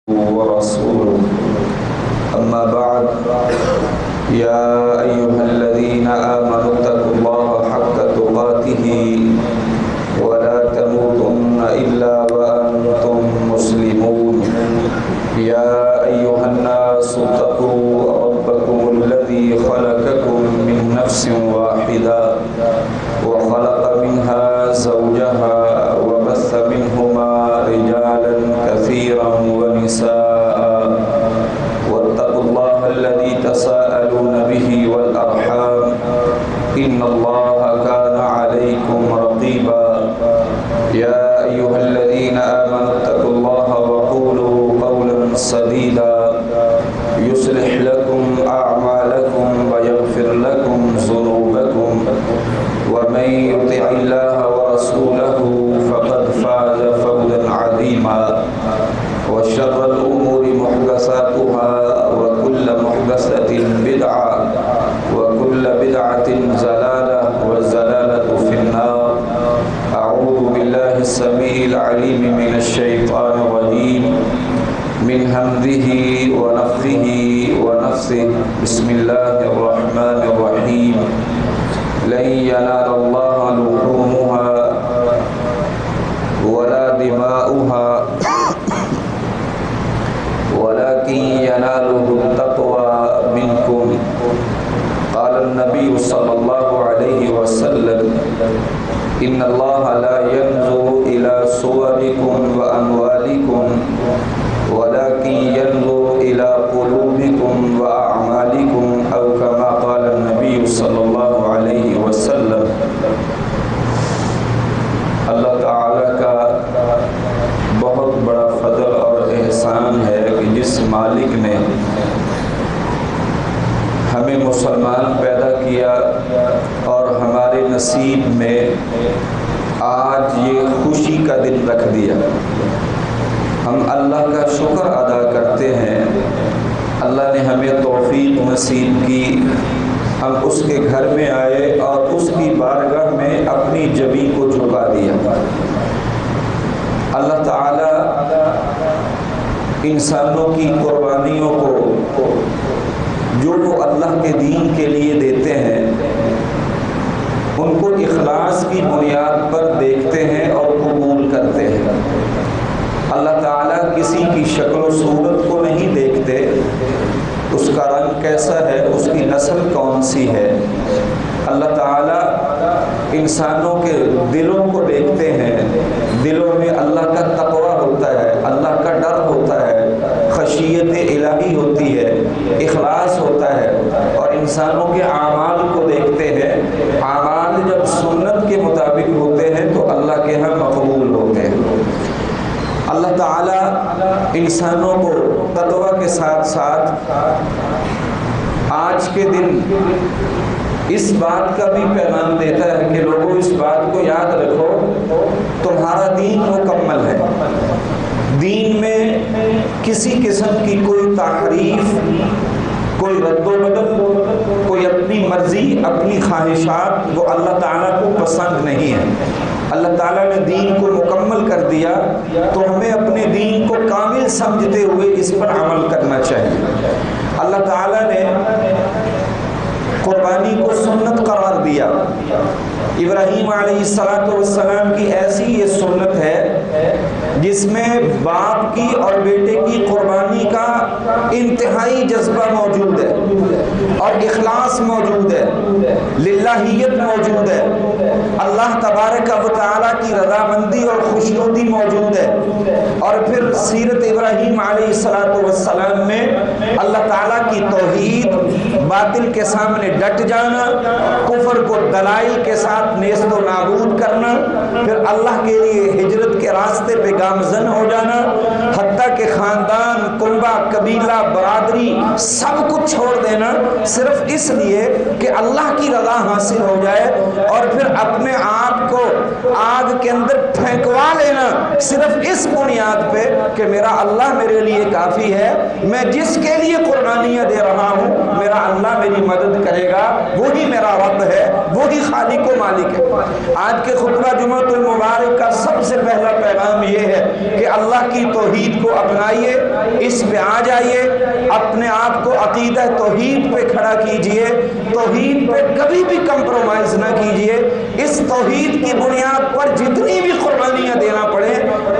ورسوله أما بعد يا أيها الذين آمنوا اتقوا الله حق تقاته ولا تموتن إلا وأنتم مسلمون يا أيها الناس اتقوا ربكم الذي خلقكم من نفس واحدة وخلق منها زوجها وبث منهما رجالا كثيرا ونساء واتقوا الله الذي تساءلون به والأرحام إن الله كان عليكم رقيبا يا أيها الذين آمنوا اتقوا الله وقولوا قولا سديدا يصلح لكم أعمالكم ويغفر لكم ذنوبكم ومن يطع الله ورسوله فقد فاز فوزا عظيما وشر الأمور محدثاتها وكل محدثة بدعة وكل بدعة ضلالة والضلالة في النار. أعوذ بالله السميع العليم من الشيطان الرجيم من همزه ونفخه ونفثه. بسم الله الرحمن الرحيم. لن ينال الله لحومها ولا دماؤها ولكن يناله التقوى منكم. قال النبي صلى الله عليه وسلم إن الله لا ينظر إلى صوركم وأموالكم ولكن ينظر إلى قلوبكم وأعمالكم أو كما قال النبي صلى الله عليه وسلم. اللہ تعالیٰ کا بہت بڑا فضل اور احسان ہے کہ جس مالک نے ہمیں مسلمان پیدا کیا اور ہمارے نصیب میں آج یہ خوشی کا دن رکھ دیا. ہم اللہ کا شکر ادا کرتے ہیں. اللہ نے ہمیں توفیق نصیب کی. ہم اس کے گھر میں آئے اور اس کی بارگاہ میں اپنی جبین کو جھکا دیا. اللہ تعالی انسانوں کی قربانیوں کو جو وہ اللہ کے دین کے لیے دیتے ہیں ان کو اخلاص کی بنیاد پر دیکھتے ہیں اور قبول کرتے ہیں. اللہ تعالیٰ کسی کی شکل و صورت کو نہیں دیکھتے، اس کا رنگ کیسا ہے، اس کی نسل کون سی ہے. اللہ تعالیٰ انسانوں کے دلوں کو دیکھتے ہیں. دلوں میں اللہ کا تقوی ہوتا ہے، اللہ کا ڈر ہوتا ہے، خشیت الہی ہوتی ہے، اخلاص ہوتا ہے. اور انسانوں کے اعمال کو دیکھتے ہیں. اعمال جب سنت کے مطابق ہوتے ہیں تو اللہ کے ہاں مقبول ہوتے ہیں. اللہ تعالیٰ انسانوں کو تقوی کے ساتھ ساتھ آج کے دن اس بات کا بھی پیغام دیتا ہے کہ لوگوں اس بات کو یاد رکھو تمہارا دین مکمل ہے. دین میں کسی قسم کی کوئی تحریف، کوئی رد و بدل، کوئی اپنی مرضی، اپنی خواہشات وہ اللہ تعالیٰ کو پسند نہیں ہے. اللہ تعالیٰ نے دین کو مکمل کر دیا تو ہمیں اپنے دین کو کامل سمجھتے ہوئے اس پر عمل کرنا چاہیے. اللہ تعالیٰ نے قربانی کو سنت قرار دیا. ابراہیم علیہ السلام کی ایسی یہ سنت ہے جس میں باپ کی اور بیٹے کی قربانی کا انتہائی جذبہ موجود ہے اور اخلاص موجود ہے، للہیت موجود ہے، اللہ تبارک و تعالیٰ کی رضامندی اور خوشنودی موجود ہے. اور پھر سیرت ابراہیم علیہ السلام میں اللہ تعالیٰ کی توحید، باطل کے سامنے ڈٹ جانا، کفر کو دلائل کے ساتھ نیست و نابود کرنا، پھر اللہ کے لیے ہجرت کے راستے پہ گامزن ہو جانا، حتیٰ کہ خاندان، کنبہ، قبیلہ برادری سب کچھ چھوڑ دینا صرف اس لیے کہ اللہ کی رضا حاصل ہو جائے، اور پھر اپنے آپ کو آگ کے اندر پھینکوا لینا صرف اس بنیاد پہ کہ میرا اللہ میرے لیے کافی ہے، میں جس کے لیے قربانیاں دے رہا ہوں میرا اللہ میری مدد کرے گا، وہی میرا رب ہے، وہی خالق و مالک ہے۔ آج کے خطبہ جمعۃ المبارک کا سب سے پہلا پیغام یہ ہے کہ اللہ کی توحید کو اپنائیے، اس پہ آ جائیے، اپنے آپ کو عقیدہ توحید پہ کھڑا کیجئے، توحید پہ کبھی بھی کمپرومائز نہ کیجئے، اس توحید کی بنیاد پر جتنی بھی قربانیاں دینا پڑے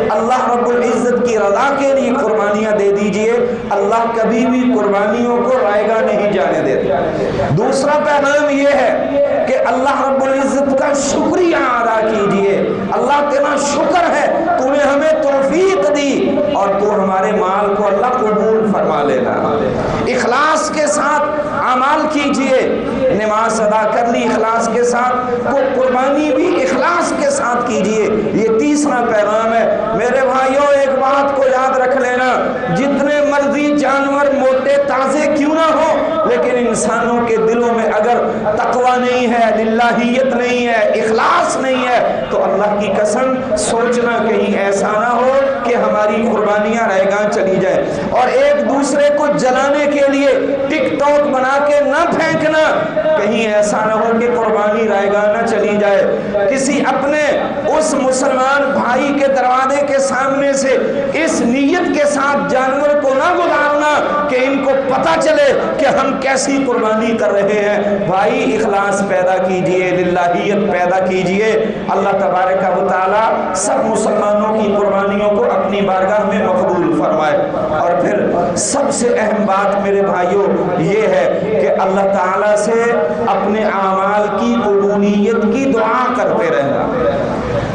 اللہ رب العزت کی رضا کے لیے قربانیاں دے دیجئے، اللہ کبھی بھی قربانیوں کو رائیگاں نہیں جانے دیتا۔ دوسرا پیغام یہ ہے کہ اللہ رب العزت کا شکریہ ادا کیجئے، اللہ تیرا شکر ہے تو نے ہمیں توفیق دی اور تو ہمارے مال کو اللہ قبول فرما لینا۔ اخلاص کے ساتھ اعمال کیجئے، نماز ادا کر لی اخلاص کے ساتھ، تو قربانی بھی اخلاص کے ساتھ کیجئے۔ یہ تیسرا پیغام ہے۔ میرے بھائیوں ایک بات کو یاد رکھ لینا، جتنے مرضی جانور موٹے تازے کیوں نہ ہو لیکن انسانوں کے دلوں میں اگر تقوی نہیں ہے، للہیت نہیں ہے، اخلاص نہیں ہے تو اللہ کی قسم سوچنا کہیں ایسا نہ ہو کہ ہماری قربانیاں رائیگاں چلی جائیں۔ اور ایک دوسرے کو جلانے کے لیے ٹک ٹاک بنا کے نہ پھینکنا، کہیں ایسا نہ ہو کہ قربانی رائیگاں نہ چلی جائے۔ کسی اپنے اس مسلمان بھائی کے دروازے کے سامنے سے اس نیت کے ساتھ جانور کو نہ گزارنا کہ ان کو پتہ چلے کہ ہم کیسی قربانی کر رہے ہیں۔ بھائی اخلاص پیدا کیجئے، للہیت پیدا کیجئے، اللہ تبارک و تعالی سب مسلمانوں کی قربانیوں کو اپنی بارگاہ میں مقبول فرمائے۔ اور پھر سب سے اہم بات میرے بھائیوں یہ ہے کہ اللہ تعالیٰ سے اپنے اعمال کی قبولیت کی دعا کرتے رہنا۔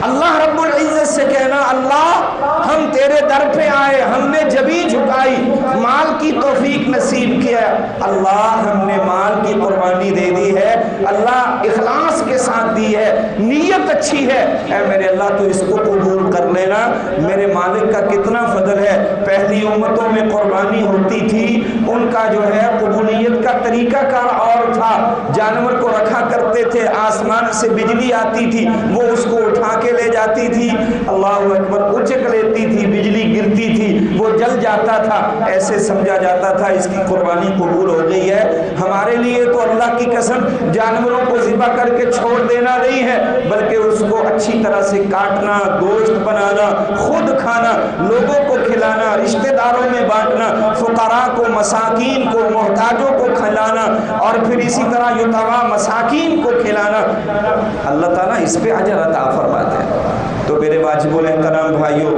اللہ رب العزت سے کہنا اللہ ہم تیرے در پہ آئے، ہم نے جبی جھکائی، مال کی توفیق نصیب کیا، اللہ ہم نے مال کی قربانی دے دی ہے، اللہ اخلاص کے ساتھ دی ہے، نیت اچھی ہے، اے میرے اللہ تو اس کو قبول کر لینا۔ میرے مالک کا کتنا فضل ہے، پہلی امتوں میں قربانی ہوتی تھی، ان کا جو ہے قبولیت کا طریقہ کار اور تھا، جانور کو رکھا کرتے تھے، آسمان سے بجلی آتی تھی، وہ اس کو اٹھا کے لے جاتی تھی، اللہ اکبر، اچک لیتی تھی، بجلی گرتی تھی، وہ جل جاتا تھا، ایسے سمجھا جاتا تھا اس کی قربانی قبول ہو گئی ہے۔ ہمارے لیے تو اللہ کی قسم جانوروں کو ذبح کر کے چھوڑ دینا نہیں ہے، بلکہ اس کو اچھی طرح سے کاٹنا، گوشت بنانا، خود کھانا، لوگوں کو کھلانا، رشتہ داروں میں بانٹنا، فقراء کو، مساکین کو، محتاجوں کو کھلانا، اور پھر اسی طرح یتامیٰ مساکین کو کھلانا، اللہ تعالیٰ اس پہ اجر عطا فرماتے ہیں۔ تو میرے واجب الاحترام بھائیوں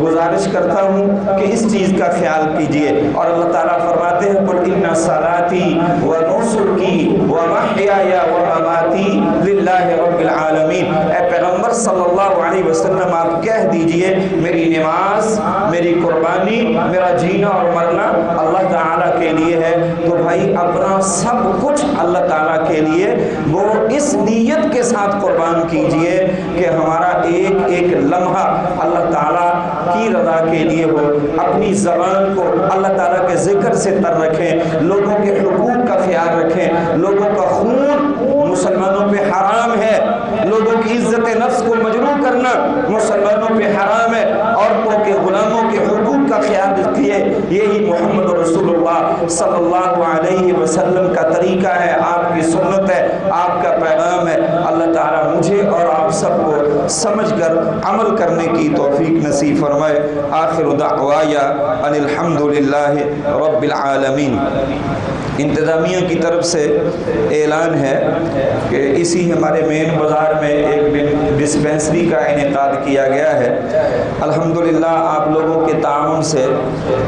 گزارش کرتا ہوں کہ اس چیز کا خیال کیجئے، اور اللہ تعالیٰ فرماتے ہیں قُلْ إِنَّ صَلَاتِي وَنُسُكِي وَمَحْيَايَ وَمَمَاتِي لِلَّهِ رَبِّ الْعَالَمِينَ۔ اے پیغمبر صلی اللہ علیہ وسلم آپ کہہ دیجئے میری نماز، میری قربانی، میرا جینا اور مرنا اللہ تعالیٰ کے لیے ہے۔ تو بھائی اپنا سب کچھ اللہ تعالیٰ کے لیے وہ اس نیت کے ساتھ قربان کیجئے کہ ہمارا ایک ایک لمحہ اللہ تعالیٰ کی رضا کے لیے ہو، اپنی زبان کو اللہ تعالیٰ کے ذکر سے تر رکھیں، لوگوں کے حقوق کا خیال رکھیں، لوگوں کا خون مسلمانوں پہ حرام ہے، لوگوں کی عزت نفس کو مجروح کرنا مسلمانوں پہ حرام ہے، عورتوں کے غلاموں کے حقوق کا خیال رکھیے، یہی محمد رسول اللہ صلی اللہ علیہ وسلم کا طریقہ ہے، آپ کی سنت ہے، آپ کا پیغام ہے۔ اللہ تعالیٰ مجھے اور آپ سب کو سمجھ کر عمل کرنے کی توفیق نصیب فرمائے۔ آخر دعوایا ان الحمدللہ رب العالمین۔ انتظامیہ کی طرف سے اعلان ہے کہ اسی ہمارے مین بازار میں ایک ڈسپینسری کا انعقاد کیا گیا ہے۔ الحمدللہ آپ لوگوں کے تعاون سے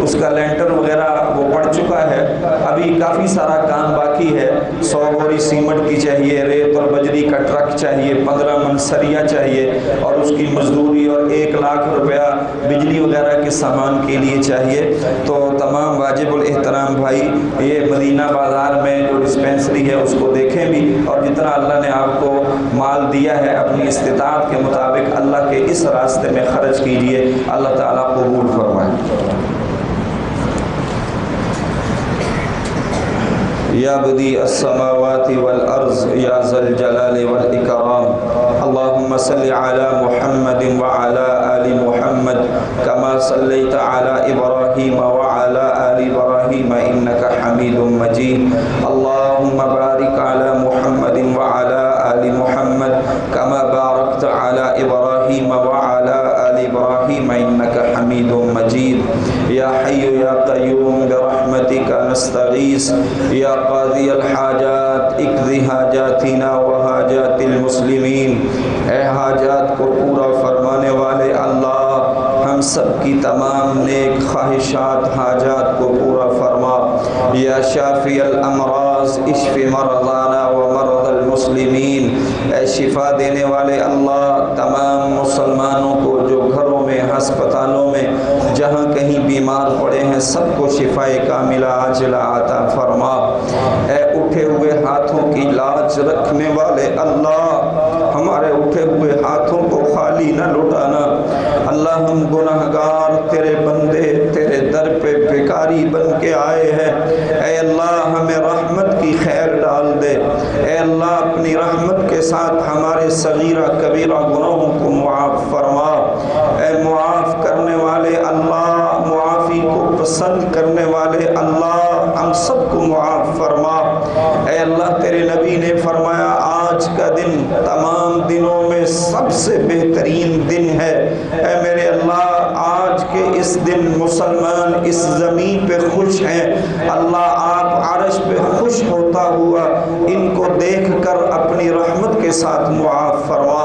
اس کا لینٹر وغیرہ وہ پڑ چکا ہے، ابھی کافی سارا کام باقی ہے، 100 بوری سیمنٹ کی چاہیے، ریت اور بجری کا ٹرک چاہیے، 15 من سریا چاہیے، اور اس کی مزدوری اور 1 لاکھ روپیہ بجلی وغیرہ کے سامان کے لیے چاہیے۔ تو تمام واجب الاحترام بھائی یہ مدینہ بازار میں جو ڈسپینسری ہے اس کو دیکھیں بھی، اور جتنا اللہ نے آپ کو مال دیا ہے اپنی استطاعت کے مطابق اللہ کے اس راستے میں خرچ کیجئے، اللہ تعالیٰ قبول فرمائے۔ یا بدیع السماوات والارض یا ذا الجلال والاکرام اللہم صلی علی محمد وعلی آل محمد کما صلیت علی ابراہیم وعلی آل ابراہیم انک حمید مجید اللہم بارک علی محمد وعلی آل محمد کما بارکت علی ابراہیم وعلی آل ابراہیم انک حمید مجید یا حی یا قیوم برحمتک نستغیث یا قاضی الحاجات اقضی حاجاتنا و حاجات المسلمین اے حاجات کو پورا فرمانے والے اللہ ہم سب کی تمام نیک خواہشات حاجات کو پورا فرما یا شافی الامراض اشف مرضانا و مرض المسلمین اے شفا دینے والے اللہ تمام مسلمانوں کو جو گھروں میں ہسپتالوں میں جہاں کہیں بیمار پڑے ہیں سب کو شفا کاملہ عاجلہ عطا فرما اے اٹھے ہوئے ہاتھوں کی لاج رکھنے والے اللہ ہمارے اٹھے ہوئے ہاتھوں کو خالی نہ لٹانا اللہ ہم گناہگار تیرے بندے تیرے در پہ بیکاری بن کے آئے ہیں اے اللہ ہمیں رحمت کی خیر ڈال دے اے اللہ اپنی رحمت کے ساتھ ہمارے صغیرہ کبیرہ گناہوں کو معاف فرما اے معاف کرنے والے اللہ معافی کو پسند کرنے والے اللہ ہم سب کو معاف فرما اے اللہ تیرے نبی نے فرمایا آج کا دن تمام دنوں میں سب سے بہترین دن ہے اے میرے اللہ آج کے اس دن مسلمان اس زمین پہ خوش ہیں اللہ آپ عرش پہ خوش ہوتا ہوا ان کو دیکھ کر اپنی رحمت کے ساتھ معاف فرما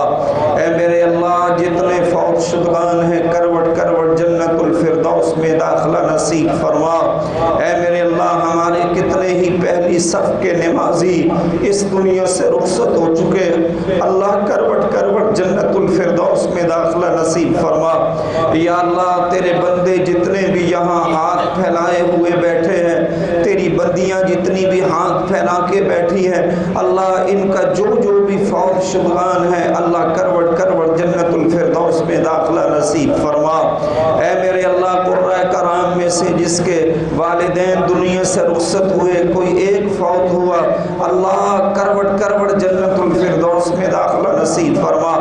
اے میرے اللہ جتنے فوت شدگان ہیں کروٹ کروٹ جنت الفردوس میں داخلہ نصیب فرما اے میرے اللہ ہمارے کتنے ہی پہلی صف کے نمازی اس دنیا سے رخصت ہو چکے اللہ کروٹ کروٹ جنت الفردوس میں داخلہ نصیب فرما یا اللہ تیرے بندے جتنے بھی یہاں ہاتھ پھیلائے ہوئے بیٹھے ہیں تیری بندیاں جتنی بھی ہاتھ پھیلا کے بیٹھی ہیں اللہ ان کا جو بھی فوت شدگان ہے اللہ کروٹ کروٹ جنت الفردوس میں داخلہ نصیب فرما اے میرے اللہ قرہ کرام میں سے جس کے والدین دنیا سے رخصت ہوئے کوئی ایک فوت ہوا اللہ کروٹ کروٹ جنت الفردوس میں داخلہ نصیب فرما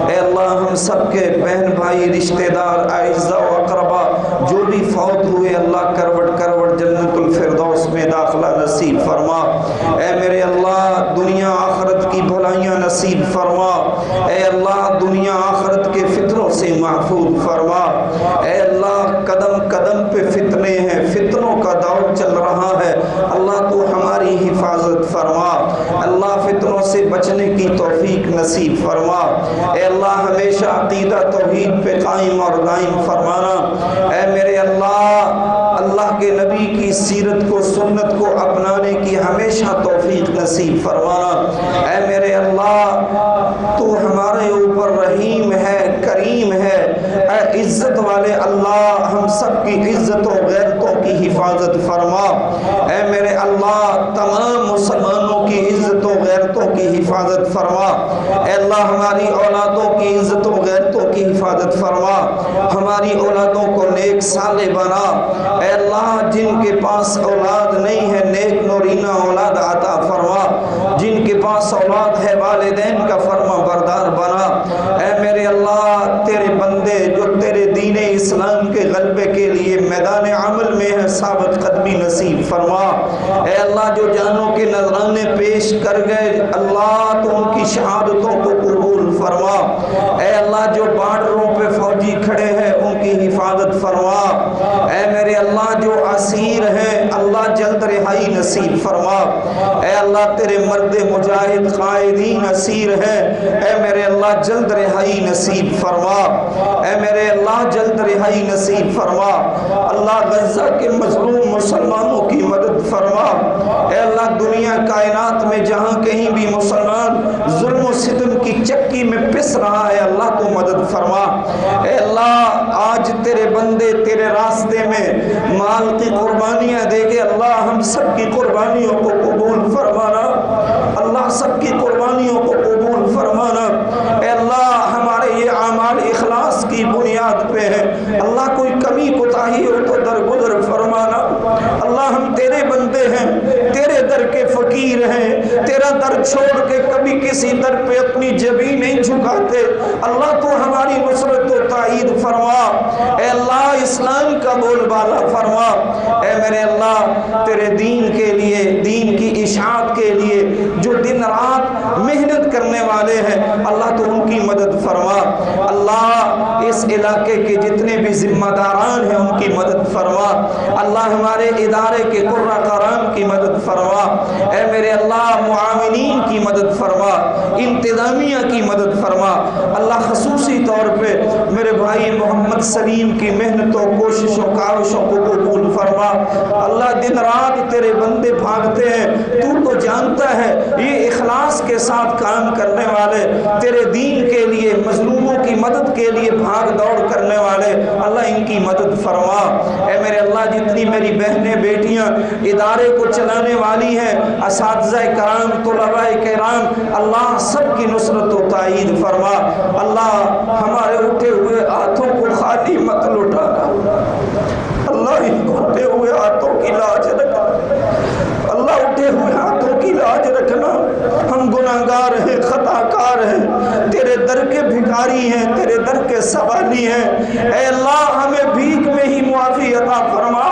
اے اللہ ہم سب کے بہن بھائی رشتہ دار اعزاء و اقربا جو بھی فوت ہوئے اللہ کروٹ کروٹ جنت الفردوس میں داخلہ نصیب فرما اے میرے اللہ دنیا آخرت کی بھلائیاں نصیب فرما اے اللہ دنیا آخرت کے فتنوں سے محفوظ فرما اے اللہ قدم قدم پہ فتنے ہیں فتنوں کا دور چل رہا ہے اللہ تو ہماری حفاظت فرما اللہ فتنوں سے بچنے کی توفیق نصیب فرما اے اللہ ہمیشہ عقیدہ توحید پہ قائم اور دائم فرمانا اے میرے اللہ کے نبی کی سیرت کو سنت کو اپنانے کی ہمیشہ توفیق نصیب فرمانا اے میرے اللہ تو ہمارے اوپر رحیم ہے کریم ہے اے عزت والے اللہ ہم سب کی عزت و غیرتوں کی حفاظت فرما اے میرے اللہ تمام مسلمانوں کی عزت و غیرتوں کی حفاظت فرما اے اللہ ہماری اولادوں کی عزت و غیرتوں کی حفاظت فرما ہماری اولادوں کو نیک صالح بنا اے اللہ جن کے پاس اولاد نہیں ہے نیک نورینہ اولاد عطا فرما جن کے پاس اولاد ہے والدین کا فرما بردار بنا اے میرے اللہ تیرے بندے جو تیرے دین اسلام کے غلبے کے لیے میدان عمل میں ہے ثابت قدمی نصیب فرما اے اللہ جو جانوں کے نذرانے پیش کر گئے اللہ تو ان کی شہادتوں کو قبول فرما اے اللہ جو بارڈروں پہ فوجی کھڑے ہیں ان کی حفاظت فرما اے میرے اللہ جو اسیر ہیں اللہ جلد رہائی نصیب فرما اے اللہ تیرے مرد مجاہد قائدین اسیر ہیں اے میرے اللہ جلد رہائی نصیب فرما اے میرے اللہ جلد رہائی نصیب فرما اللہ غزہ کے مظلوم مسلمانوں کی مدد فرما اے اللہ دنیا کائنات میں جہاں کہیں بھی مسلمان ظلم و ستم کی چکی میں پس رہا ہے اللہ تو مدد فرما اے اللہ آج تیرے بندے تیرے راستے میں مال کی قربانیاں دے گے اللہ ہم سب کی قربانیوں کو قبول فرمانا اللہ سب کی قربانیوں کو قبول فرمانا اے اللہ ہمارے یہ اعمال اخلاص کی بنیاد پہ ہے اللہ کوئی کمی کوتاہی ہو تو درگزر فرمانا اللہ ہم تیرے بندے ہیں تیرے در کے در پہ اپنی جبین نہیں جھکاتے، اللہ تو ہماری نصرت و تائید فرما، اے اللہ اسلام کا بول بالا فرما، اے میرے اللہ تیرے دین کے لیے، دین کی اشاعت کے لیے جو دن رات محنت کرنے والے ہیں اللہ تو ان کی مدد فرما، اللہ اس علاقے کے جتنے بھی ذمہ داران ہیں ان کی مدد فرما، اللہ ہمارے ادارے کے قرہ کرام کی مدد فرما، اے میرے اللہ معاونین کی مدد فرما، انتظامیہ کی مدد فرما، اللہ خصوصی طور پہ میرے بھائی محمد سلیم کی محنتوں کوششوں کاوشوں کو قبول فرما، اللہ دن رات تیرے بندے بھاگتے ہیں، تو جانتا ہے یہ اخلاص کے ساتھ کام کرنے والے، تیرے دین کے لیے مظلوموں کی مدد کے لیے بھاگ دوڑ کرنے والے، اللہ ان کی مدد فرما، اے میرے اللہ جتنی میری بہنیں بیٹیاں ادارے کو چلانے والی ہیں، اساتذہ کرام طلباء کرام، اللہ سب کی نصرت و تائید فرما، اللہ ہمارے اٹھے ہوئے ہاتھوں کو خالی مت لوٹانا، اللہ ان اٹھے ہوئے ہاتھوں کی لاج رکھنا، اللہ اٹھے ہوئے ہاتھوں کی لاج رکھنا، ہم گناہگار ہیں، خطا کار ہیں، تیرے در کے بھکاری ہیں، تیرے در کے سوالی ہیں، اے اللہ ہمیں بھیک میں ہی معافی عطا فرما،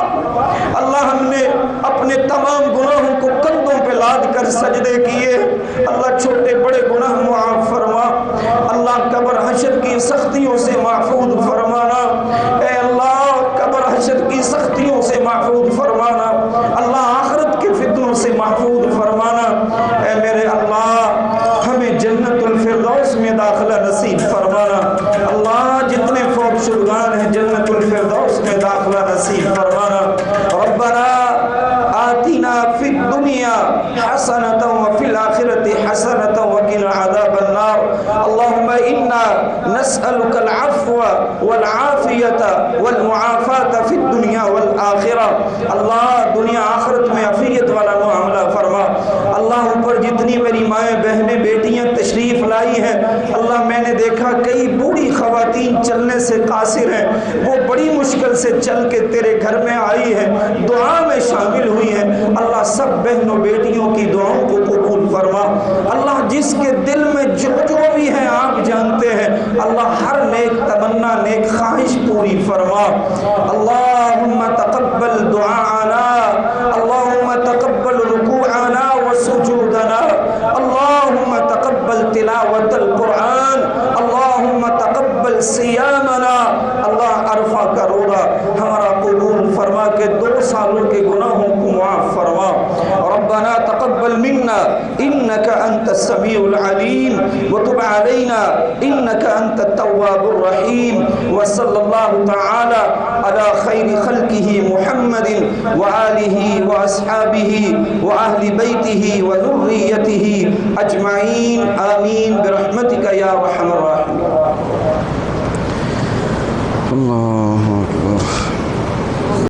اللہ ہم نے اپنے تمام گناہوں کو کندھوں پہ لاد کر سجدے کیے، اللہ چھوٹے بڑے گناہ معاف فرما، اللہ قبر حشر کی سختیوں سے محفوظ فرمانا، اے اللہ قبر حشر کی سختیوں سے محفوظ فرمانا، اللہ آخرت کے فتنوں سے محفوظ فرمانا، اے میرے اللہ ہمیں جنت الفردوس میں داخلہ نصیب فرمانا، اللہ جتنے فوت شدگان ہیں جنت الفردوس میں داخلہ نصیب فرمانا، ربنا آتنا فی الدنیا حسنة وفی الآخرة حسنة وقنا عذاب النار، اللهم إنا نسألك العفو والعافية والمعافاة في الدنيا والآخرة، اللہ دنیا آخرت میں عافیت والا معاملہ فرما، اللہ اوپر جتنی میری مائیں بہنیں بیٹیاں تشریف لائی ہیں، اللہ میں نے دیکھا کئی بوڑھی خواتین چلنے سے قاصر ہیں، وہ بڑی مشکل سے چل کے تیرے گھر میں آئی ہیں، دعا میں شامل ہوئی ہیں، اللہ سب بہنوں بیٹیوں کی دعاؤں کو قبول فرما، اللہ جس کے دل میں جو بھی ہیں آپ جانتے ہیں، اللہ ہر نیک تمنا نیک خواہش پوری فرما، اللہم تقبل دعانا، اللہم تقبل رکوعنا وسجودنا، اللہم تقبل تلاوت القرآن، اللہم تقبل صیامنا، اللہ عرفہ کا روزہ ہمارا قبول فرما کے 2 سالوں کے گناہوں کو معاف فرما، ربنا تقبل منا انك انت السميع العليم وتب علينا انك انت التواب الرحيم، وصلى الله تعالى على خير خلقه محمد وآله وأصحابه وأهل بيته وذريته أجمعين، آمين برحمتك يا أرحم الراحمين.